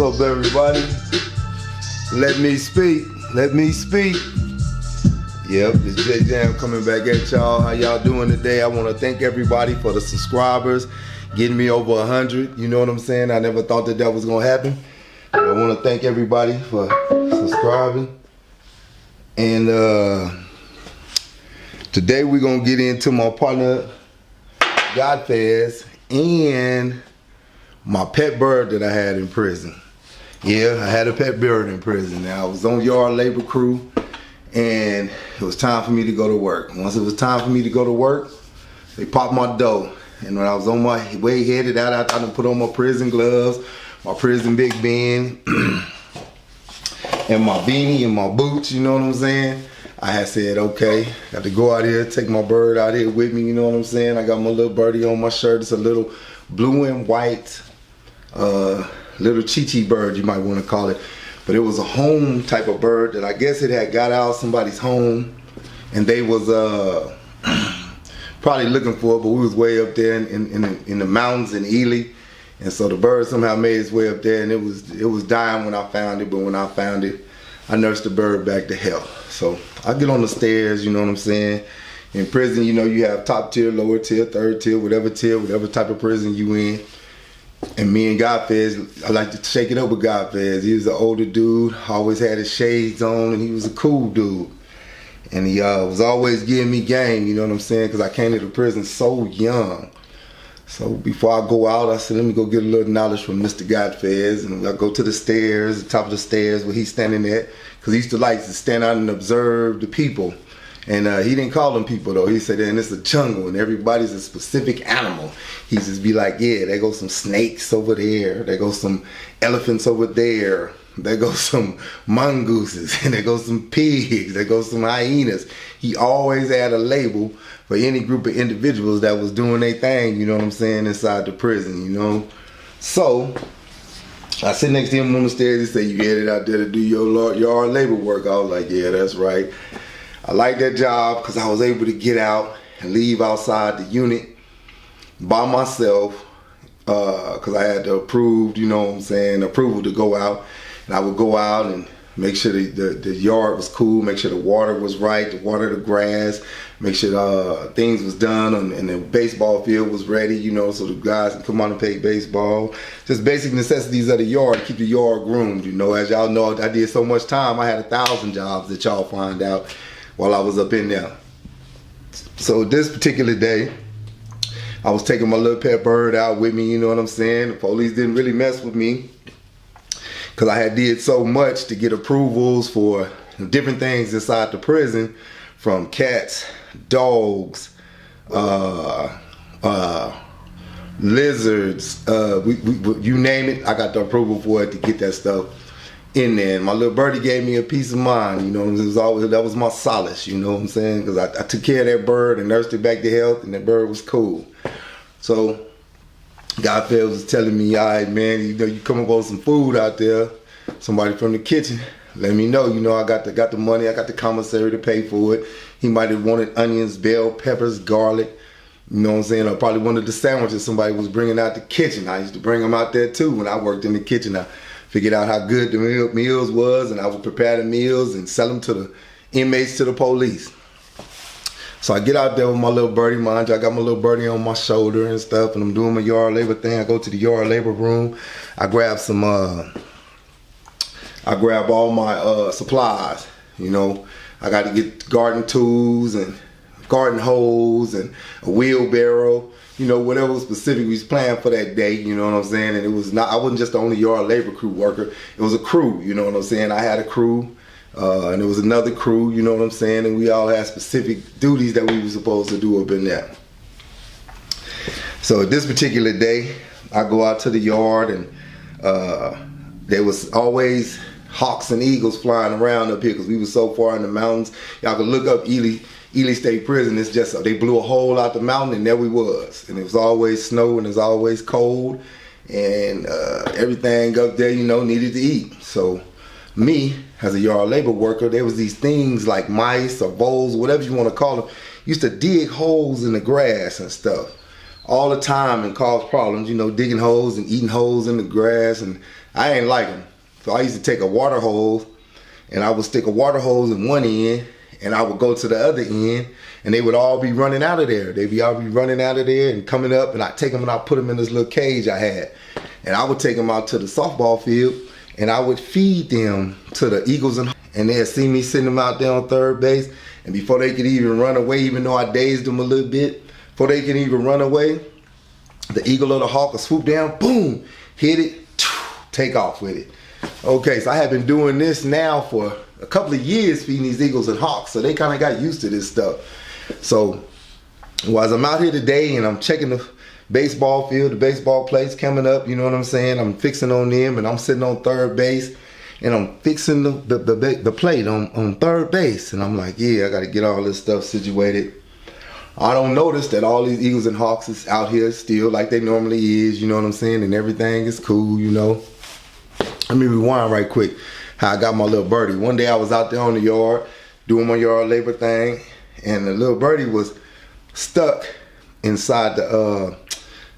up, everybody? Let me speak. Let me speak. Yep, it's J Jam coming back at y'all. How y'all doing today? I want to thank everybody for the subscribers, getting me over 100. You know what I'm saying? I never thought that was gonna happen. But I want to thank everybody for subscribing. And today we're gonna get into my partner Godfez and my pet bird that I had in prison. Yeah, I had a pet bird in prison. Now I was on yard labor crew, and it was time for me to go to work. Once it was time for me to go to work, they popped my door. And when I was on my way headed out, I tried to put on my prison gloves, my prison Big Ben, and my beanie and my boots, you know what I'm saying? I had said, okay, got to go out here, take my bird out here with me, you know what I'm saying? I got my little birdie on my shirt. It's a little blue and white, little chi-chi bird, you might want to call it. But it was a home type of bird that I guess it had got out somebody's home, and they was probably looking for it, but we was way up there in the mountains in Ely. And so the bird somehow made its way up there, and it was dying when I found it, but when I found it, I nursed the bird back to health. So I get on the stairs, you know what I'm saying? In prison, you know, you have top tier, lower tier, third tier, whatever type of prison you in. And me and Godfez, I like to shake it up with Godfez. He was an older dude, always had his shades on, and he was a cool dude. And he was always giving me game, you know what I'm saying? Because I came to the prison so young. So before I go out, I said, let me go get a little knowledge from Mr. Godfez. And I go to the stairs, the top of the stairs where he's standing at. Because he used to like to stand out and observe the people. And he didn't call them people though. He said, and it's a jungle and everybody's a specific animal. He just be like, yeah, there go some snakes over there. There go some elephants over there. There go some mongooses. And there go some pigs. There go some hyenas. He always had a label for any group of individuals that was doing their thing, you know what I'm saying, inside the prison, you know. So I sit next to him on the stairs. He said, you headed out there to do your yard labor work. I was like, yeah, that's right. I like that job because I was able to get out and leave outside the unit by myself because I had to approve, you know what I'm saying, approval to go out. And I would go out and make sure the yard was cool, make sure the water was right, to water the grass, make sure things was done and the baseball field was ready, you know, so the guys can come out and play baseball. Just basic necessities of the yard to keep the yard groomed, you know. As y'all know, I did so much time, I had 1,000 jobs that y'all find out while I was up in there. So this particular day, I was taking my little pet bird out with me, you know what I'm saying? The police didn't really mess with me because I had did so much to get approvals for different things inside the prison, from cats, dogs, lizards, you name it, I got the approval for it to get that stuff in there. And my little birdie gave me a peace of mind, you know. It was always, that was my solace, you know what I'm saying, because I took care of that bird and nursed it back to health, and that bird was cool. So Godfez was telling me, all right, man, you know, you come up on some food out there, somebody from the kitchen, let me know. You know, I got the money, I got the commissary to pay for it. He might have wanted onions, bell peppers, garlic, you know what I'm saying, or probably wanted the sandwiches somebody was bringing out the kitchen. I used to bring them out there too when I worked in the kitchen. I figured out how good the meals was, and I would prepare the meals and sell them to the inmates, to the police. So I get out there with my little birdie, mind you, I got my little birdie on my shoulder and stuff, and I'm doing my yard labor thing. I go to the yard labor room. I grab some, I grab all my supplies, you know. I got to get garden tools and garden hose and a wheelbarrow, you know, whatever specific we was planning for that day, you know what I'm saying. And it was not, I wasn't just the only yard labor crew worker. It was a crew, you know what I'm saying. I had a crew. And there was another crew, you know what I'm saying, and we all had specific duties that we were supposed to do up in there. So this particular day, I go out to the yard, and there was always hawks and eagles flying around up here because we were so far in the mountains. Y'all can look up Ely State Prison. It's just, they blew a hole out the mountain, and there we was. And it was always snow, and it was always cold, and everything up there, you know, needed to eat. So me, as a yard labor worker, there was these things like mice or voles, whatever you want to call them, used to dig holes in the grass and stuff all the time and cause problems, you know, digging holes and eating holes in the grass. And I ain't like them. So I used to take a water hose and I would stick a water hose in one end and I would go to the other end and they would all be running out of there. They'd be all be running out of there and coming up, and I'd take them and I'd put them in this little cage I had. And I would take them out to the softball field and I would feed them to the Eagles, and they'd see me sitting them out there on third base. And before they could even run away, even though I dazed them a little bit, before they could even run away, the eagle or the hawk would swoop down, boom, hit it, take off with it. Okay, so I have been doing this now for a couple of years, feeding these eagles and hawks, so they kind of got used to this stuff. So, as I'm out here today and I'm checking the baseball field, the baseball plates coming up, you know what I'm saying? I'm fixing on them and I'm sitting on third base and I'm fixing the plate on third base. And I'm like, yeah, I got to get all this stuff situated. I don't notice that all these eagles and hawks is out here still like they normally is, you know what I'm saying? And everything is cool, you know. Let me rewind right quick how I got my little birdie. One day I was out there on the yard doing my yard labor thing, and the little birdie was stuck inside the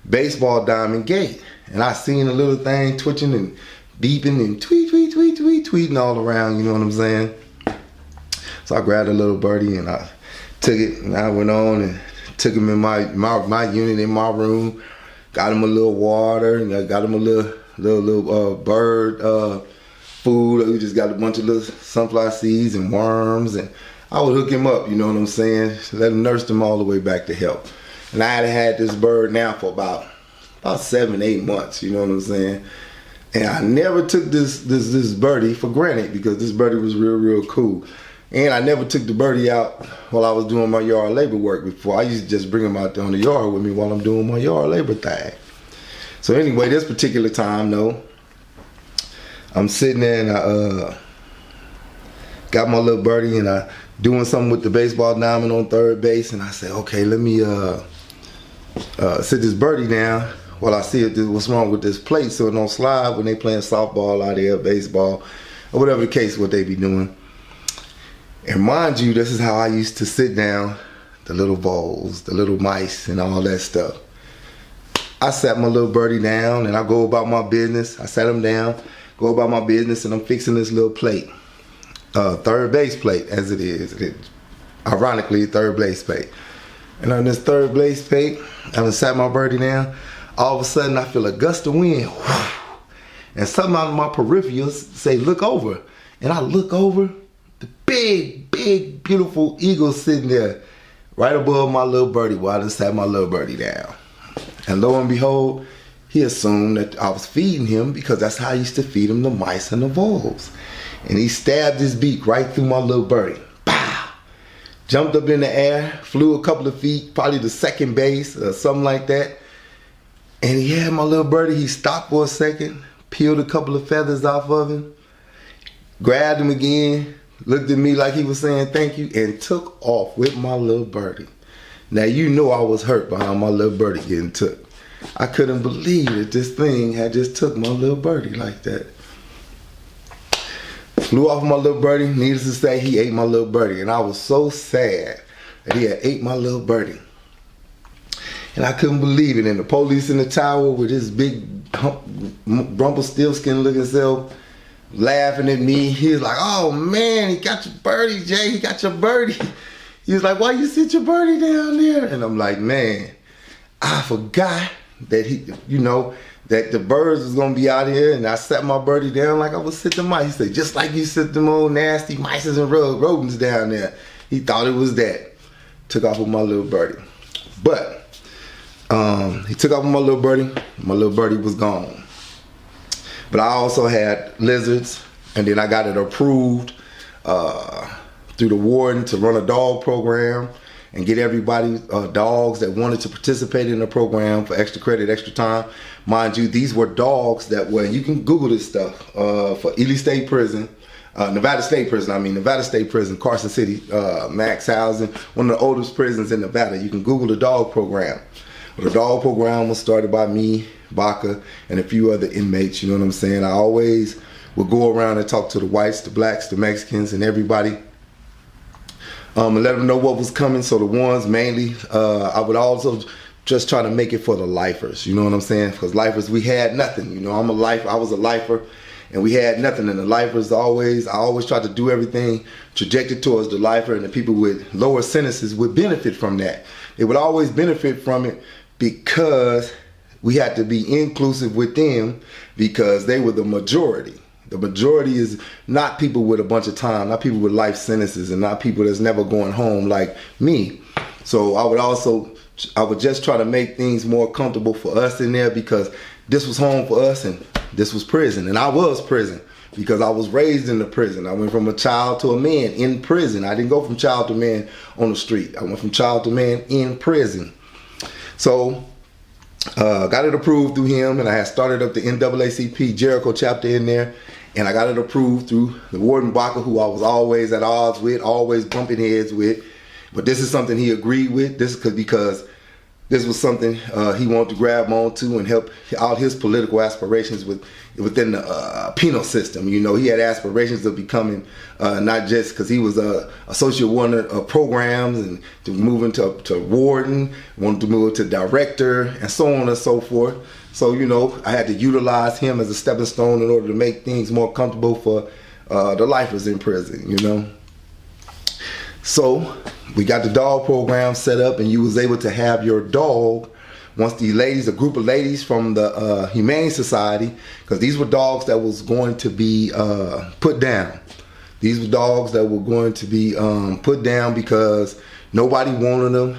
baseball diamond gate. And I seen the little thing twitching and beeping and tweeting all around, you know what I'm saying? So I grabbed a little birdie and I took it and I went on and took him in my unit in my room, got him a little water, and I got him a little bird food. We just got a bunch of little sunflower seeds and worms, and I would hook him up, you know what I'm saying? Let him nurse him all the way back to health. And I had this bird now for about 7-8 months, you know what I'm saying? And I never took this birdie for granted, because this birdie was real cool. And I never took the birdie out while I was doing my yard labor work before. I used to just bring him out there on the yard with me while I'm doing my yard labor thing. So anyway, this particular time though, I'm sitting there and I got my little birdie and I doing something with the baseball diamond on third base, and I said, okay, let me sit this birdie down while I see what's wrong with this plate so it don't slide when they playing softball out there, baseball, or whatever the case what they be doing. And mind you, this is how I used to sit down, the little voles, the little mice, and all that stuff. I sat my little birdie down and I go about my business. I sat him down, go about my business, and I'm fixing this little plate. Third base plate, as it is. Ironically, third base plate. And on this third base plate, I sat my birdie down. All of a sudden, I feel a gust of wind. And something out of my peripherals say, look over. And I look over. The big, beautiful eagle sitting there right above my little birdie while I just sat my little birdie down. And lo and behold, he assumed that I was feeding him, because that's how I used to feed him the mice and the voles. And he stabbed his beak right through my little birdie. Pow! Jumped up in the air, flew a couple of feet, probably to second base or something like that. And he had my little birdie. He stopped for a second, peeled a couple of feathers off of him, grabbed him again, looked at me like he was saying thank you, and took off with my little birdie. Now, you know I was hurt behind my little birdie getting took. I couldn't believe that this thing had just took my little birdie like that. Flew off my little birdie. Needless to say, he ate my little birdie. And I was so sad that he had ate my little birdie. And I couldn't believe it. And the police in the tower with his big Rumpelstiltskin looking self laughing at me. He was like, oh man, he got your birdie, Jay. He got your birdie. He was like, why you sit your birdie down there? And I'm like, man, I forgot that that the birds was gonna be out here, and I sat my birdie down like I was sitting mice. He said, just like you sit them old nasty mice and rodents down there. He thought it was that. Took off with my little birdie. But he took off with my little birdie was gone. But I also had lizards, and then I got it approved through the warden to run a dog program and get everybody dogs that wanted to participate in the program for extra credit, extra time. Mind you, these were dogs that were, you can Google this stuff, for Ely State Prison, Nevada State Prison, Carson City, max housing, one of the oldest prisons in Nevada. You can Google the dog program. The dog program was started by me, Baca, and a few other inmates, you know what I'm saying? I always would go around and talk to the whites, the blacks, the Mexicans, and everybody, and let them know what was coming. So the ones mainly, I would also just trying to make it for the lifers. You know what I'm saying? Because lifers, we had nothing. You know, I was a lifer, and we had nothing. And the lifers I always tried to do everything trajected towards the lifer, and the people with lower sentences would benefit from that. They would always benefit from it because we had to be inclusive with them because they were the majority. The majority is not people with a bunch of time, not people with life sentences, and not people that's never going home like me. So I would just try to make things more comfortable for us in there because this was home for us and this was prison. And I was prison because I was raised in the prison. I went from a child to a man in prison. I didn't go from child to man on the street. I went from child to man in prison. So got it approved through him, and I had started up the NAACP Jericho chapter in there. And I got it approved through the Warden Baca, who I was always at odds with, always bumping heads with. But this is something he agreed with. This is because this was something he wanted to grab onto and help out his political aspirations within the penal system. You know, he had aspirations of becoming not just because he was a associate warden of programs and to move into warden, wanted to move to director, and so on and so forth. So, you know, I had to utilize him as a stepping stone in order to make things more comfortable for the lifers in prison, you know. So we got the dog program set up, and you was able to have your dog once the ladies, a group of ladies from the Humane Society, because these were dogs that was going to be put down. These were dogs that were going to be put down because nobody wanted them.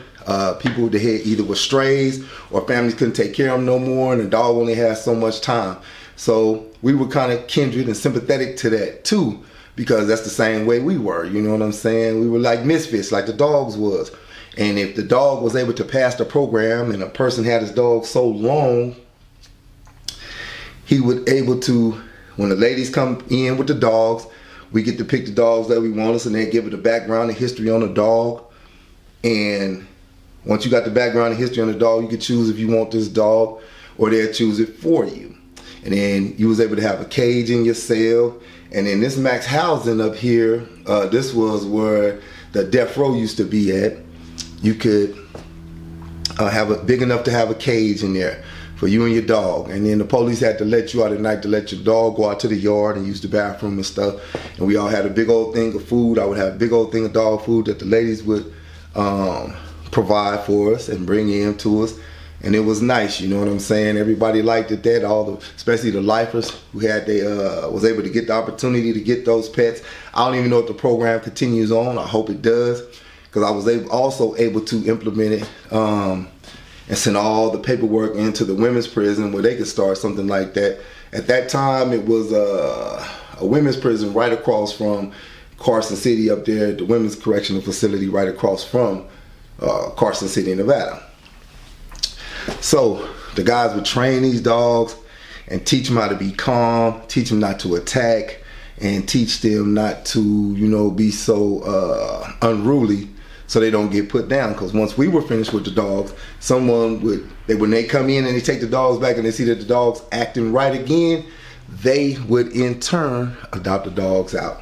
People that had either were strays or families couldn't take care of them no more, and the dog only had so much time. So we were kind of kindred and sympathetic to that too, because that's the same way we were. You know what I'm saying? We were like misfits, like the dogs was. And if the dog was able to pass the program and a person had his dog so long, he would able to, when the ladies come in with the dogs, we get to pick the dogs that we want us, and they give it a background and history on the dog. And once you got the background and history on the dog, you can choose if you want this dog, or they'll choose it for you. And then you was able to have a cage in your cell. And then this max housing up here, this was where the death row used to be at. You could have a big enough to have a cage in there for you and your dog. And then the police had to let you out at night to let your dog go out to the yard and use the bathroom and stuff. And we all had a big old thing of food. I would have a big old thing of dog food that the ladies would provide for us and bring in to us. And it was nice, you know what I'm saying? Everybody liked it. That especially the lifers who had was able to get the opportunity to get those pets. I don't even know if the program continues on. I hope it does, because I was also able to implement it and send all the paperwork into the women's prison where they could start something like that. At that time, it was a women's prison right across from Carson City up there, the women's correctional facility right across from Carson City, Nevada. So the guys would train these dogs and teach them how to be calm, teach them not to attack, and teach them not to, you know, be so unruly so they don't get put down. Because once we were finished with the dogs, when they come in and they take the dogs back and they see that the dog's acting right again, they would in turn adopt the dogs out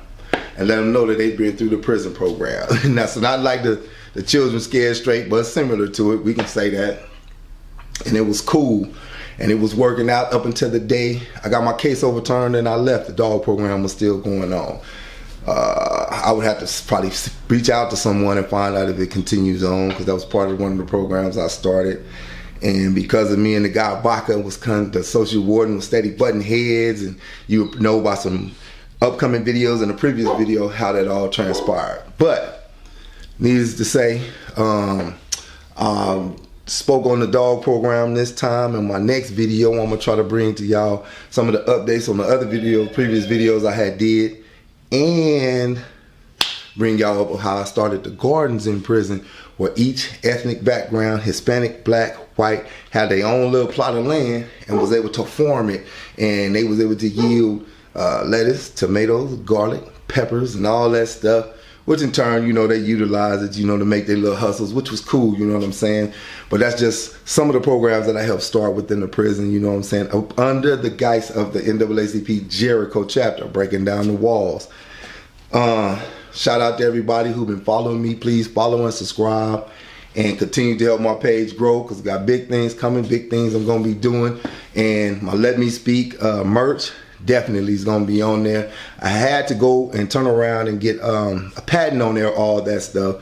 and let them know that they've been through the prison program. And that's not like the children scared straight, but similar to it, we can say that. And it was cool, and it was working out up until the day I got my case overturned and I left. The dog program was still going on. I would have to probably reach out to someone and find out if it continues on, because that was part of one of the programs I started. And because of me and the guy Baca was kind of the social warden, was steady butting heads, and you know about some upcoming videos in the previous video how that all transpired. But needless to say, spoke on the dog program this time. In my next video, I'm gonna try to bring to y'all some of the updates on the other previous videos I had did, and bring y'all up how I started the gardens in prison, where each ethnic background, Hispanic, black, white, had their own little plot of land and was able to farm it, and they was able to yield lettuce, tomatoes, garlic, peppers, and all that stuff, which in turn, you know, they utilize it, you know, to make their little hustles, which was cool, you know what I'm saying? But that's just some of the programs that I helped start within the prison, you know what I'm saying? Under the guise of the NAACP Jericho chapter, breaking down the walls. Shout out to everybody who's been following me. Please follow and subscribe. and continue to help my page grow, because I got big things coming, big things I'm gonna be doing. And my Let Me Speak merch definitely is gonna be on there. I had to go and turn around and get a patent on there, all that stuff.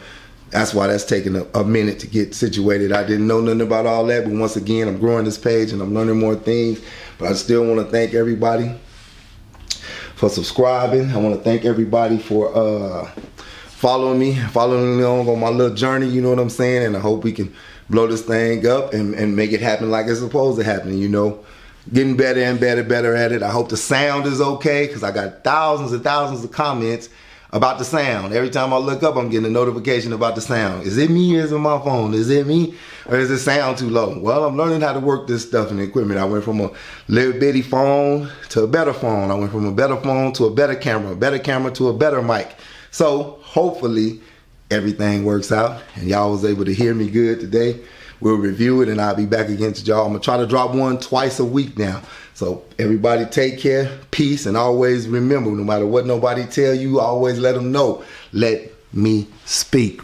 That's why that's taking a minute to get situated. I didn't know nothing about all that, but once again, I'm growing this page and I'm learning more things. But I still want to thank everybody for subscribing. I want to thank everybody for following me on my little journey, you know what I'm saying? And I hope we can blow this thing up and make it happen like it's supposed to happen, you know? Getting better and better at it. I hope the sound is okay, because I got thousands and thousands of comments about the sound. Every time I look up, I'm getting a notification about the sound. Is it me or is it my phone? Is it me or is it sound too low? Well, I'm learning how to work this stuff and equipment. I went from a little bitty phone to a better phone. I went from a better phone to a better camera to a better mic. So hopefully everything works out and y'all was able to hear me good today. We'll review it and I'll be back against y'all. I'm gonna try to drop one twice a week now. So everybody take care, peace, and always remember, no matter what nobody tell you, always let them know, let me speak.